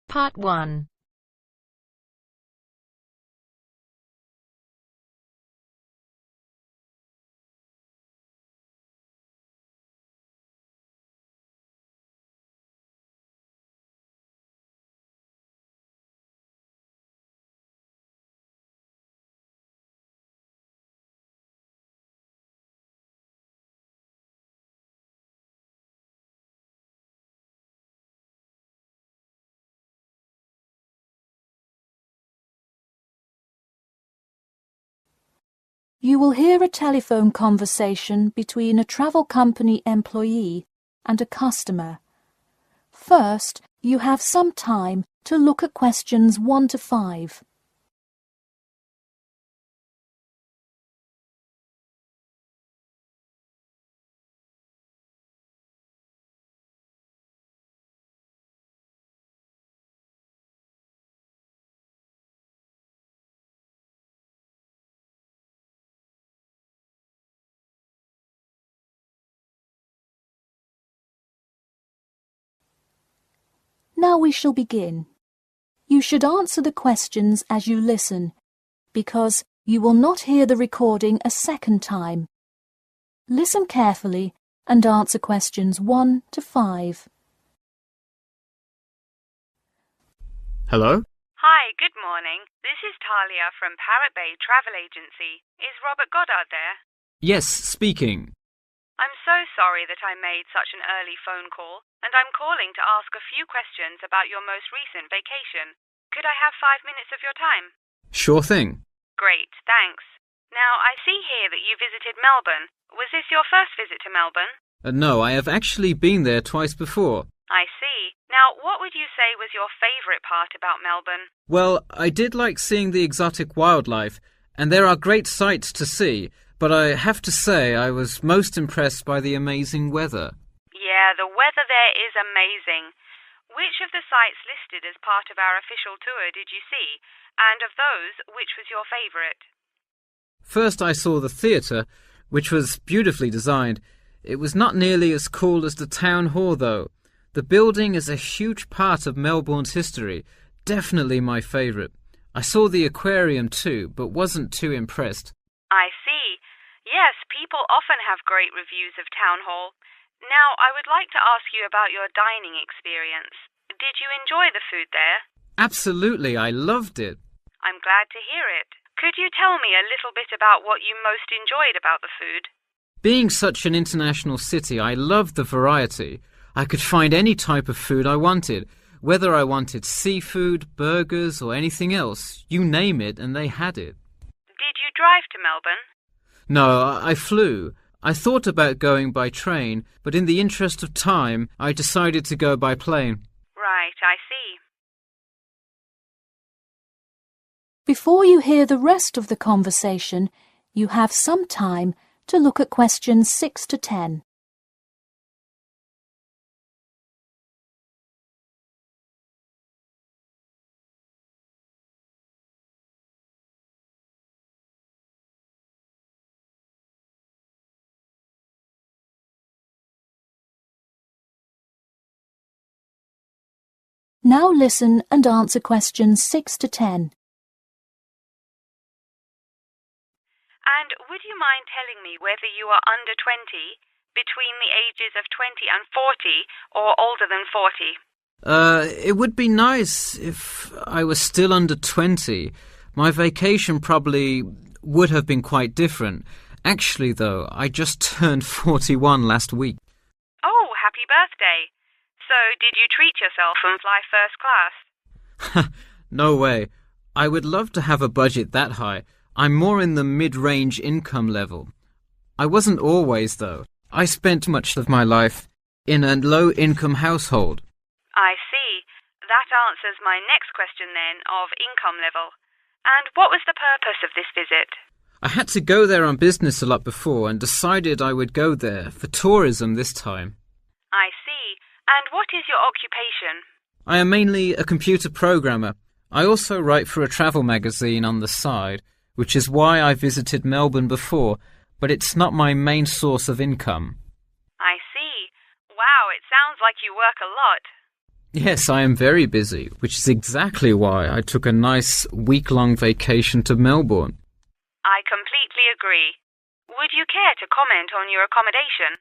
Part 1. You will hear a telephone conversation between a travel company employee and a customer. First, you have some time to look at questions 1 to 5. Now we shall begin. You should answer the questions as you listen, because you will not hear the recording a second time. Listen carefully and answer questions 1 to 5. Hello? Hi, good morning. This is Talia from Parrot Bay Travel Agency. Is Robert Goddard there? Yes, speaking. I'm so sorry that I made such an early phone call, and I'm calling to ask a few questions about your most recent vacation. Could I have 5 minutes of your time? Sure thing. Great, thanks. Now, I see here that you visited Melbourne. Was this your first visit to Melbourne? No, I have actually been there twice before. I see. Now, what would you say was your favourite part about Melbourne? Well, I did like seeing the exotic wildlife, and there are great sights to see, but I have to say I was most impressed by the amazing weather. Yeah, the weather there is amazing. Which of the sites listed as part of our official tour did you see? And of those, which was your favourite? First I saw the theatre, which was beautifully designed. It was not nearly as cool as the town hall, though. The building is a huge part of Melbourne's history, definitely my favourite. I saw the aquarium too, but wasn't too impressed. I see. Yes, people often have great reviews of Town Hall. Now, I would like to ask you about your dining experience. Did you enjoy the food there? Absolutely, I loved it. I'm glad to hear it. Could you tell me a little bit about what you most enjoyed about the food? Being such an international city, I loved the variety. I could find any type of food I wanted, whether I wanted seafood, burgers, or anything else. You name it, and they had it. Did you drive to Melbourne? No, I flew. I thought about going by train, but in the interest of time, I decided to go by plane. Right, I see. Before you hear the rest of the conversation, you have some time to look at questions 6 to 10. Now listen and answer questions 6 to 10. And would you mind telling me whether you are under 20, between the ages of 20 and 40, or older than 40? It would be nice if I was still under 20. My vacation probably would have been quite different. Actually, though, I just turned 41 last week. Oh, happy birthday. So, did you treat yourself and fly first class? No way. I would love to have a budget that high. I'm more in the mid-range income level. I wasn't always, though. I spent much of my life in a low-income household. I see. That answers my next question then, of income level. And what was the purpose of this visit? I had to go there on business a lot before and decided I would go there for tourism this time. I see. And what is your occupation? I am mainly a computer programmer. I also write for a travel magazine on the side, which is why I visited Melbourne before, but it's not my main source of income. I see. Wow, it sounds like you work a lot. Yes, I am very busy, which is exactly why I took a nice week-long vacation to Melbourne. I completely agree. Would you care to comment on your accommodation?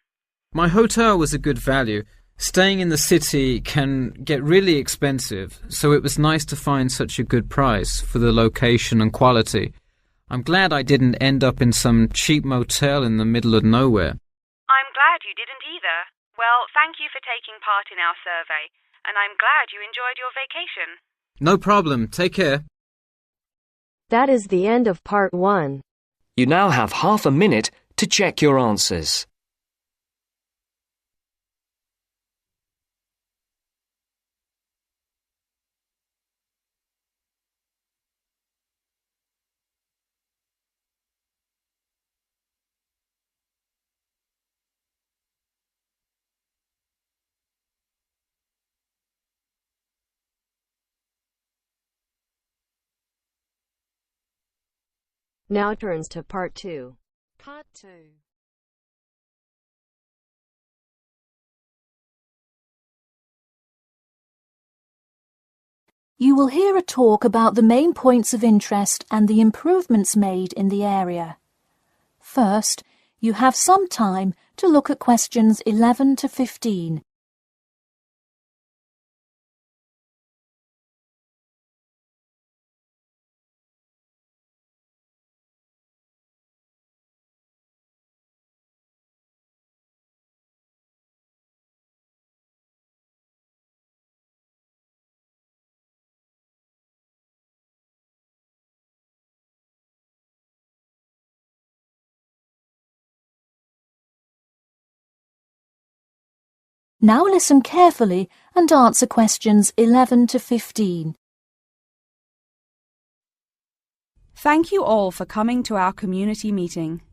My hotel was a good value. Staying in the city can get really expensive, so it was nice to find such a good price for the location and quality. I'm glad I didn't end up in some cheap motel in the middle of nowhere. I'm glad you didn't either. Well, thank you for taking part in our survey, and I'm glad you enjoyed your vacation. No problem. Take care. That is the end of part 1. You now have half a minute to check your answers. Now turns to part 2. Part 2. You will hear a talk about the main points of interest and the improvements made in the area. First, you have some time to look at questions 11 to 15. Now listen carefully and answer questions 11 to 15. Thank you all for coming to our community meeting.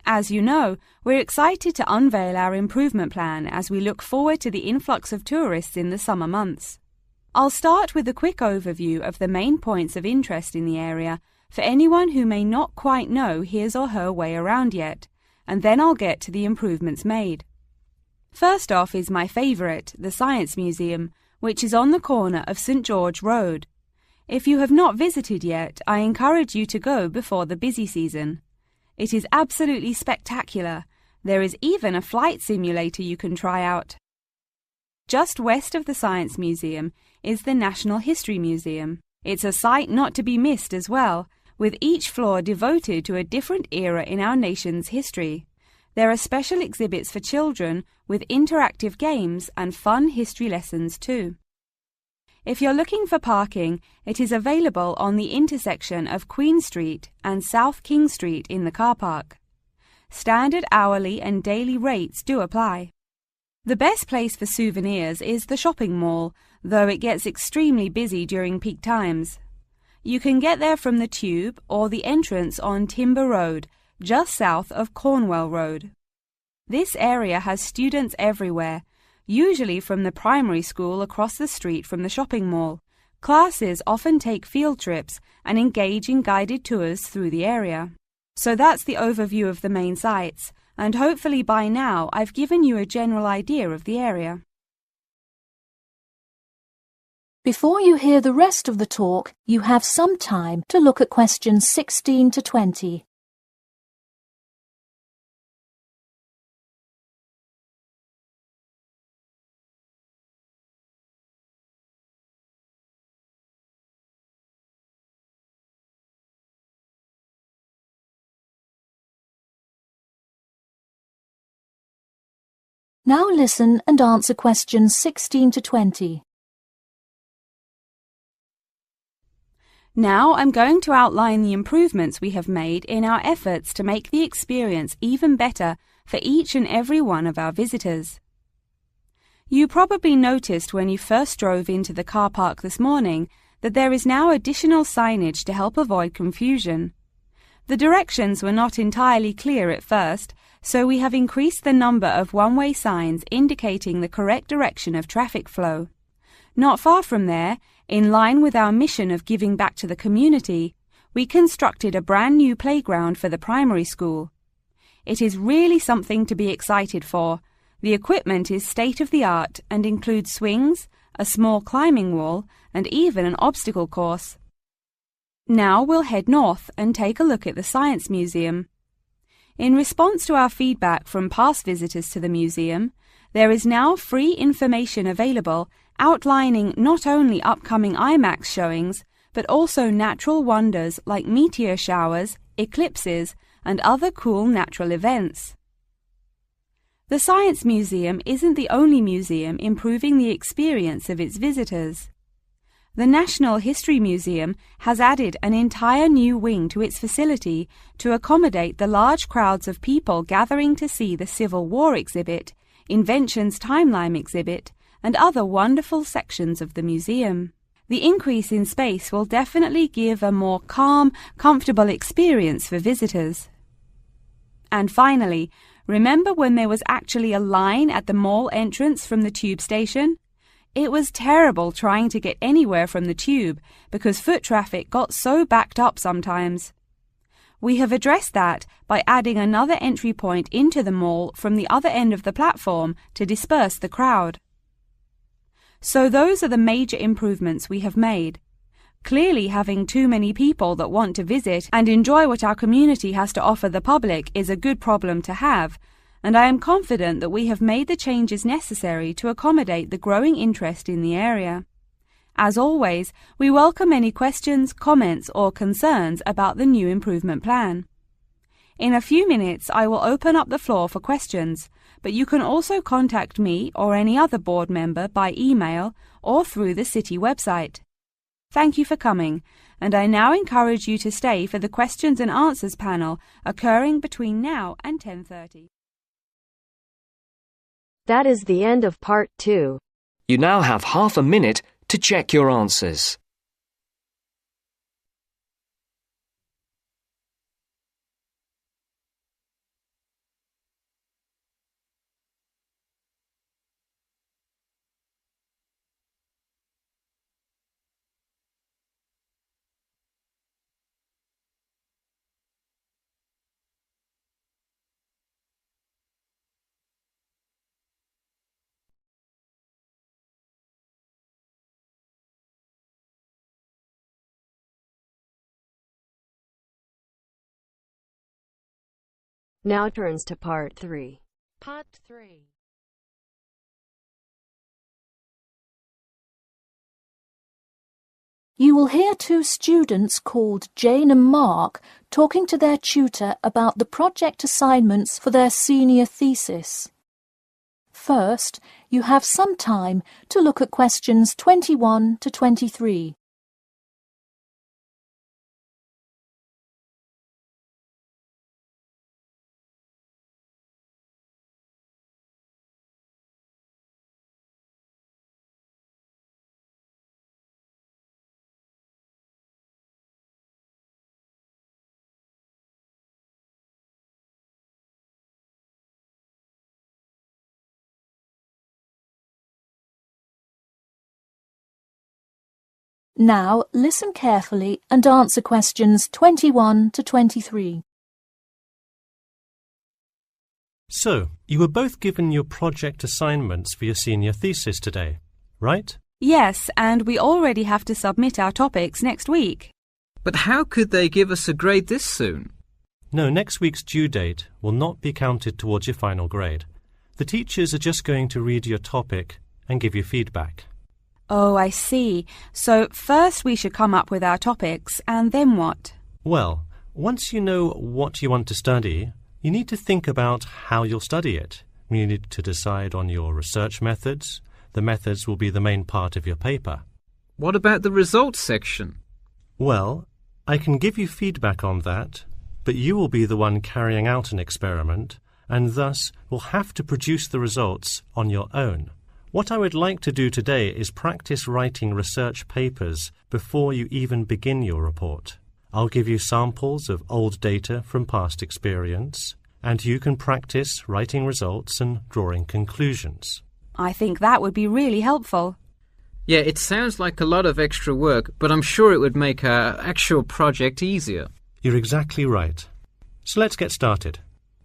As you know, we're excited to unveil our improvement plan as we look forward to the influx of tourists in the summer months. I'll start with a quick overview of the main points of interest in the area for anyone who may not quite know his or her way around yet, and then I'll get to the improvements made. First off is my favourite, the Science Museum, which is on the corner of St George Road. If you have not visited yet, I encourage you to go before the busy season. It is absolutely spectacular. There is even a flight simulator you can try out. Just west of the Science Museum is the National History Museum. It's a sight not to be missed as well, with each floor devoted to a different era in our nation's history. There are special exhibits for children with interactive games and fun history lessons too. If you're looking for parking, it is available on the intersection of Queen Street and South King Street in the car park. Standard hourly and daily rates do apply. The best place for souvenirs is the shopping mall, though it gets extremely busy during peak times. You can get there from the Tube or the entrance on Timber Road, just south of Cornwell Road. This area has students everywhere, usually from the primary school across the street from the shopping mall. Classes often take field trips and engage in guided tours through the area. So that's the overview of the main sites, and hopefully by now I've given you a general idea of the area. Before you hear the rest of the talk, you have some time to look at questions 16 to 20. Now listen and answer questions 16 to 20. Now I'm going to outline the improvements we have made in our efforts to make the experience even better for each and every one of our visitors. You probably noticed when you first drove into the car park this morning that there is now additional signage to help avoid confusion. The directions were not entirely clear at first, so we have increased the number of one-way signs indicating the correct direction of traffic flow. Not far from there, in line with our mission of giving back to the community, we constructed a brand new playground for the primary school. It is really something to be excited for. The equipment is state-of-the-art and includes swings, a small climbing wall, and even an obstacle course. Now we'll head north and take a look at the Science Museum. In response to our feedback from past visitors to the museum, there is now free information available outlining not only upcoming IMAX showings, but also natural wonders like meteor showers, eclipses, and other cool natural events. The Science Museum isn't the only museum improving the experience of its visitors. The National History Museum has added an entire new wing to its facility to accommodate the large crowds of people gathering to see the Civil War exhibit, Inventions Timeline exhibit, and other wonderful sections of the museum. The increase in space will definitely give a more calm, comfortable experience for visitors. And finally, remember when there was actually a line at the mall entrance from the tube station? It was terrible trying to get anywhere from the tube because foot traffic got so backed up sometimes. We have addressed that by adding another entry point into the mall from the other end of the platform to disperse the crowd. So those are the major improvements we have made. Clearly, having too many people that want to visit and enjoy what our community has to offer the public is a good problem to have, and I am confident that we have made the changes necessary to accommodate the growing interest in the area. As always, we welcome any questions, comments, or concerns about the new improvement plan. In a few minutes, I will open up the floor for questions, but you can also contact me or any other board member by email or through the city website. Thank you for coming, and I now encourage you to stay for the questions and answers panel occurring between now and 10:30. That is the end of part 2. You now have half a minute to check your answers. Now turns to part 3. Part 3. You will hear two students called Jane and Mark talking to their tutor about the project assignments for their senior thesis. First, you have some time to look at questions 21 to 23. Now listen carefully and answer questions 21 to 23. So, you were both given your project assignments for your senior thesis today, right? Yes, and we already have to submit our topics next week. But how could they give us a grade this soon? No, next week's due date will not be counted towards your final grade. The teachers are just going to read your topic and give you feedback. Oh, I see. So first we should come up with our topics, and then what? Well, once you know what you want to study, you need to think about how you'll study it. You need to decide on your research methods. The methods will be the main part of your paper. What about the results section? Well, I can give you feedback on that, but you will be the one carrying out an experiment, and thus will have to produce the results on your own. What I would like to do today is practice writing research papers before you even begin your report. I'll give you samples of old data from past experience, and you can practice writing results and drawing conclusions. I think that would be really helpful. Yeah, it sounds like a lot of extra work, but I'm sure it would make our actual project easier. You're exactly right. So let's get started.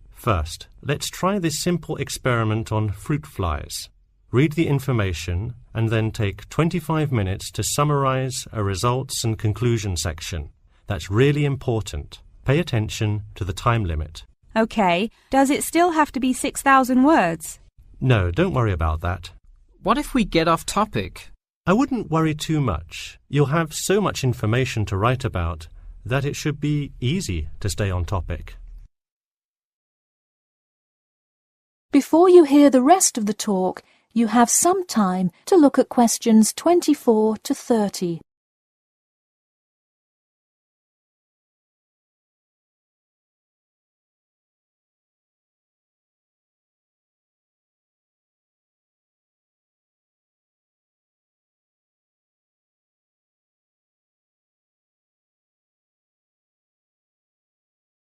First, let's try this simple experiment on fruit flies. read the information, and then take 25 minutes to summarize a results and conclusion section. That's really important. Pay attention to the time limit. OK, does it still have to be 6,000 words? No, don't worry about that. What if we get off topic? I wouldn't worry too much. You'll have so much information to write about that it should be easy to stay on topic. Before you hear the rest of the talk, you have some time to look at questions 24 to 30.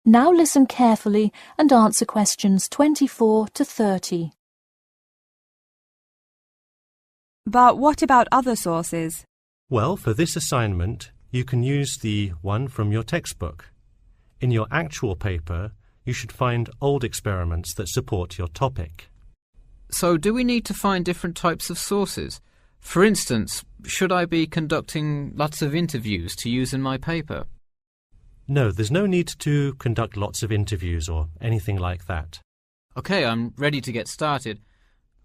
Now listen carefully and answer questions 24 to 30. But what about other sources? Well, for this assignment, you can use the one from your textbook. In your actual paper, you should find old experiments that support your topic. So do we need to find different types of sources? For instance, should I be conducting lots of interviews to use in my paper? No, there's no need to conduct lots of interviews or anything like that. OK, I'm ready to get started.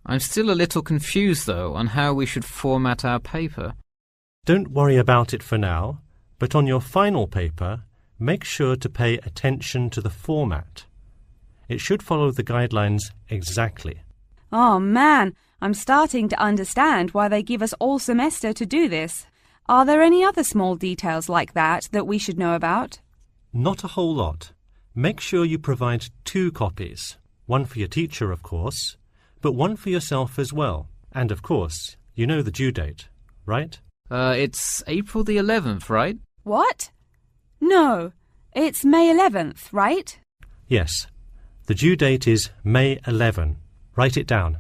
I'm still a little confused, though, on how we should format our paper. Don't worry about it for now, but on your final paper, make sure to pay attention to the format. It should follow the guidelines exactly. Oh man, I'm starting to understand why they give us all semester to do this. Are there any other small details like that we should know about? Not a whole lot. Make sure you provide 2 copies. One for your teacher, of course, but one for yourself as well. And of course, you know the due date, right? It's April the 11th, right? What? No, it's May 11th, right? Yes. The due date is May 11. Write it down.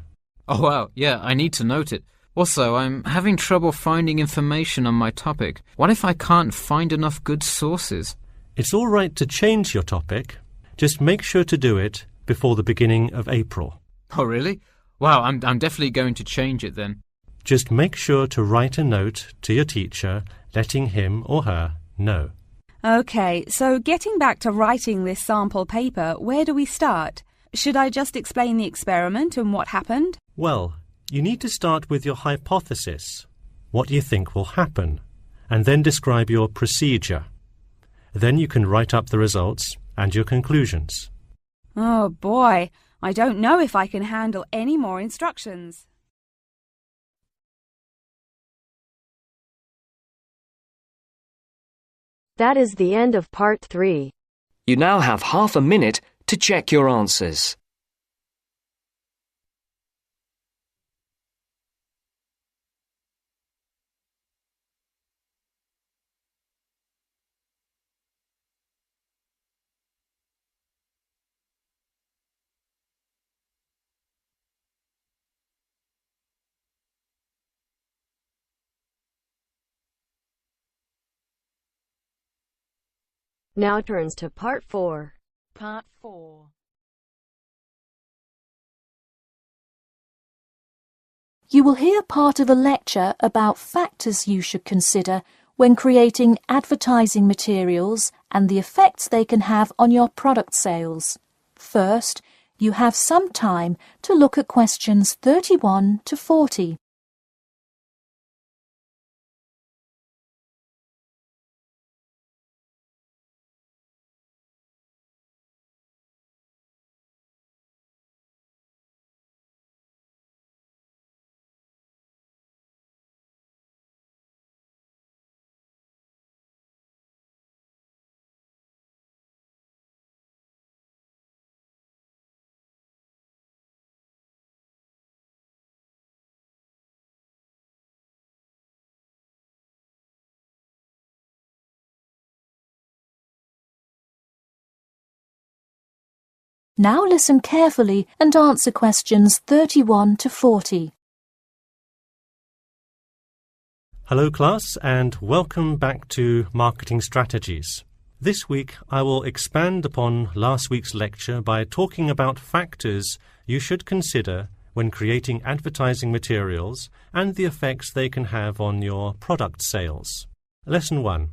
Oh, wow, yeah, I need to note it. Also, I'm having trouble finding information on my topic. What if I can't find enough good sources? It's all right to change your topic. Just make sure to do it before the beginning of April. Oh, really? Wow, I'm definitely going to change it then. Just make sure to write a note to your teacher letting him or her know. OK, so getting back to writing this sample paper, where do we start? Should I just explain the experiment and what happened? Well, you need to start with your hypothesis, what you think will happen, and then describe your procedure. Then you can write up the results and your conclusions. Oh boy, I don't know if I can handle any more instructions. That is the end of part 3. You now have half a minute to check your answers. Now turns to part 4. Part 4. You will hear part of a lecture about factors you should consider when creating advertising materials and the effects they can have on your product sales. First, you have some time to look at questions 31 to 40. Now listen carefully and answer questions 31 to 40. Hello class, and welcome back to Marketing Strategies. This week I will expand upon last week's lecture by talking about factors you should consider when creating advertising materials and the effects they can have on your product sales. Lesson 1.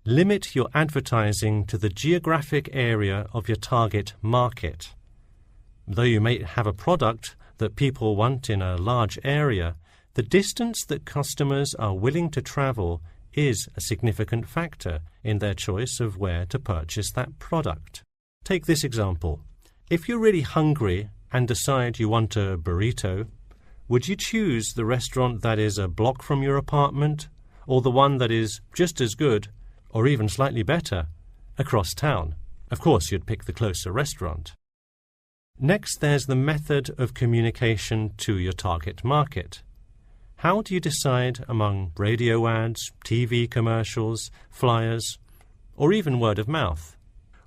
Limit your advertising to the geographic area of your target market. Though you may have a product that people want in a large area, the distance that customers are willing to travel is a significant factor in their choice of where to purchase that product. Take this example. If you're really hungry and decide you want a burrito, would you choose the restaurant that is a block from your apartment, or the one that is just as good, or even slightly better, across town? Of course, you'd pick the closer restaurant. Next, there's the method of communication to your target market. How do you decide among radio ads, TV commercials, flyers, or even word of mouth?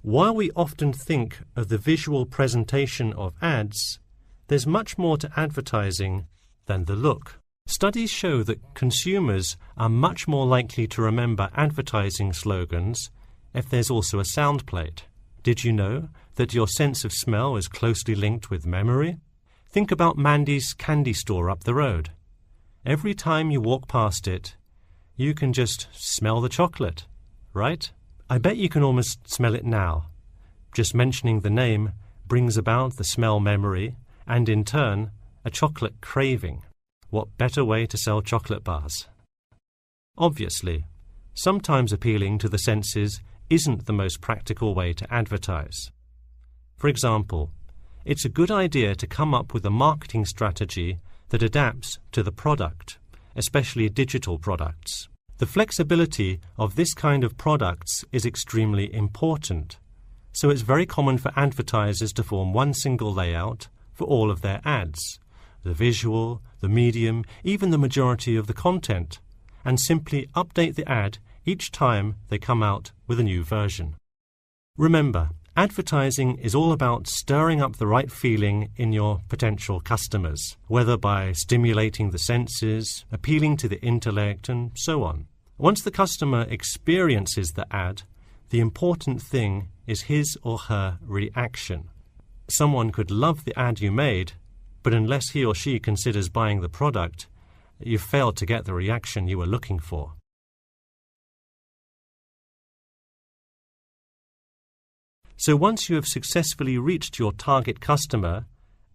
While we often think of the visual presentation of ads, there's much more to advertising than the look. Studies show that consumers are much more likely to remember advertising slogans if there's also a sound plate. Did you know that your sense of smell is closely linked with memory? Think about Mandy's candy store up the road. Every time you walk past it, you can just smell the chocolate, right? I bet you can almost smell it now. Just mentioning the name brings about the smell memory and, in turn, a chocolate craving. What better way to sell chocolate bars? Obviously, sometimes appealing to the senses isn't the most practical way to advertise. For example, it's a good idea to come up with a marketing strategy that adapts to the product, especially digital products. The flexibility of this kind of products is extremely important, so it's very common for advertisers to form one single layout for all of their ads, the visual, the medium, even the majority of the content, and simply update the ad each time they come out with a new version. Remember, advertising is all about stirring up the right feeling in your potential customers, whether by stimulating the senses, appealing to the intellect, and so on. Once the customer experiences the ad, the important thing is his or her reaction. Someone could love the ad you made, but unless he or she considers buying the product, you've failed to get the reaction you were looking for. So once you have successfully reached your target customer,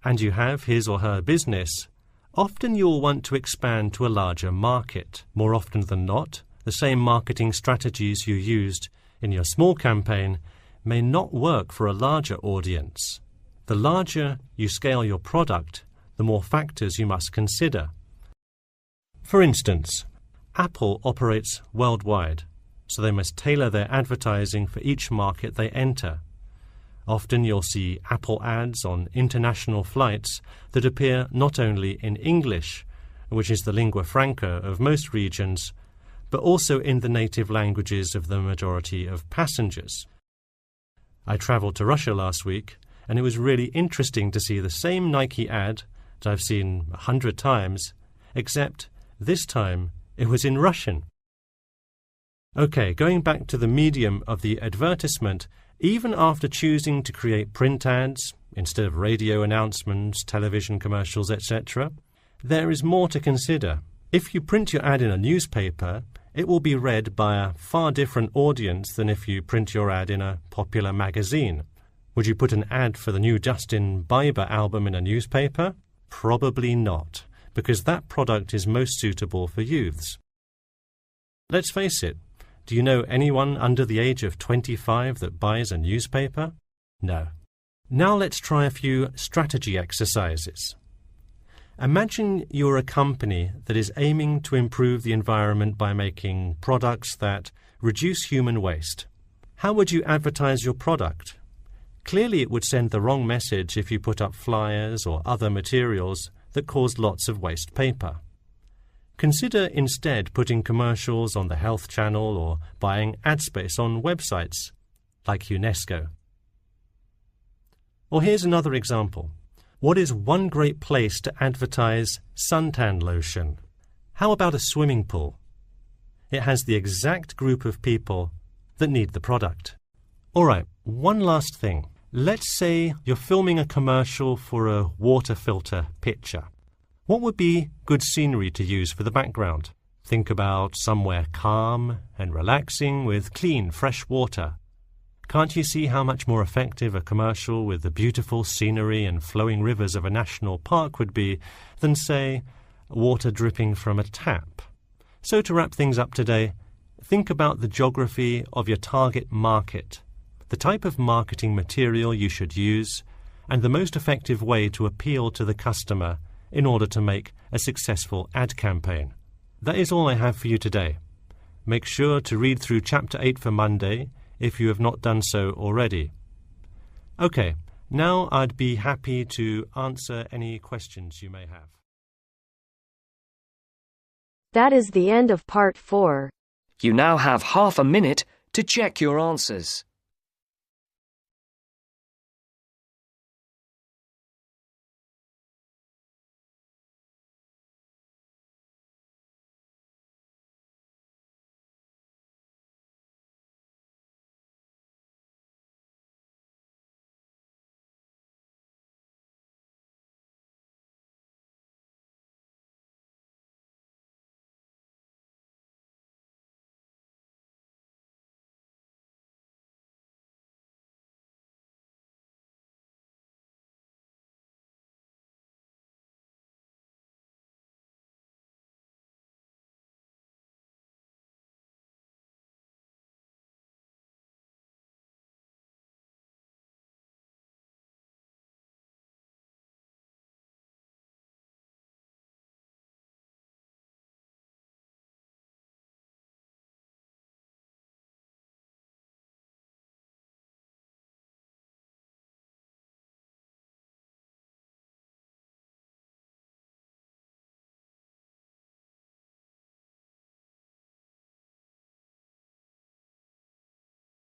and you have his or her business, often you'll want to expand to a larger market. More often than not, the same marketing strategies you used in your small campaign may not work for a larger audience. The larger you scale your product, the more factors you must consider. For instance, Apple operates worldwide, so they must tailor their advertising for each market they enter. Often you'll see Apple ads on international flights that appear not only in English, which is the lingua franca of most regions, but also in the native languages of the majority of passengers. I travelled to Russia last week, and it was really interesting to see the same Nike ad that I've seen 100 times, except this time it was in Russian. Okay, going back to the medium of the advertisement, even after choosing to create print ads instead of radio announcements, television commercials, etc., there is more to consider. If you print your ad in a newspaper, it will be read by a far different audience than if you print your ad in a popular magazine. Would you put an ad for the new Justin Bieber album in a newspaper? Probably not, because that product is most suitable for youths. Let's face it, do you know anyone under the age of 25 that buys a newspaper? No. Now let's try a few strategy exercises. Imagine you're a company that is aiming to improve the environment by making products that reduce human waste. How would you advertise your product? Clearly it would send the wrong message if you put up flyers or other materials that cause lots of waste paper. Consider instead putting commercials on the Health Channel or buying ad space on websites like UNESCO. Or here's another example. What is one great place to advertise suntan lotion? How about a swimming pool? It has the exact group of people that need the product. All right, one last thing. Let's say you're filming a commercial for a water filter pitcher. What would be good scenery to use for the background? Think about somewhere calm and relaxing with clean, fresh water. Can't you see how much more effective a commercial with the beautiful scenery and flowing rivers of a national park would be than, say, water dripping from a tap? So to wrap things up today, think about the geography of your target market, the type of marketing material you should use, and the most effective way to appeal to the customer in order to make a successful ad campaign. That is all I have for you today. Make sure to read through Chapter 8 for Monday if you have not done so already. Okay, now I'd be happy to answer any questions you may have. That is the end of part 4. You now have half a minute to check your answers.